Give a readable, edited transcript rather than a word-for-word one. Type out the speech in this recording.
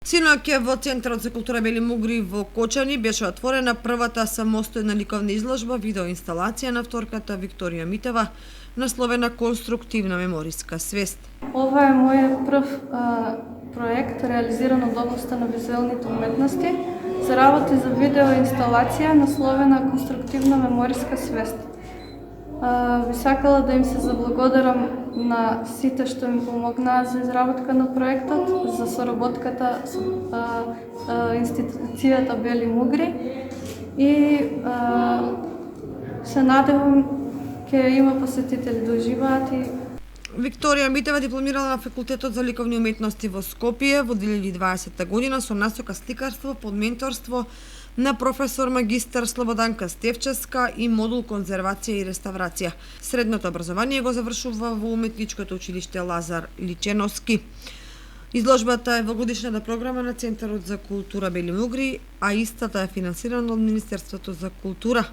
Синоќ во Центарот за култура Бели Мугри во Кочани беше отворена првата самостојна ликовна изложба видеоинсталација на авторката Викторија Митева, насловена Конструктивна мемориска свест. Ова е мојот прв проект реализиран од областа на визуелните уметности за работи за видеоинсталација насловена Конструктивна мемориска свест. Би сакала да им се заблагодарам на сите што ми помогнаа за изработка на проектот, за соработката со институцијата Бели Мугри и се надевам ќе има посетители да уживаат. Викторија Митева дипломирала на Факултетот за ликовни уметности во Скопје во 2020 година со насока сликарство под менторство на професор магистар Слободанка Стевчевска и модул конзервација и реставрација. Средното образование го завршува во Уметничкото училиште Лазар Личеновски. Изложбата е во годишната програма на Центарот за култура Бели Мугри, а истата е финансирана од Министерството за култура.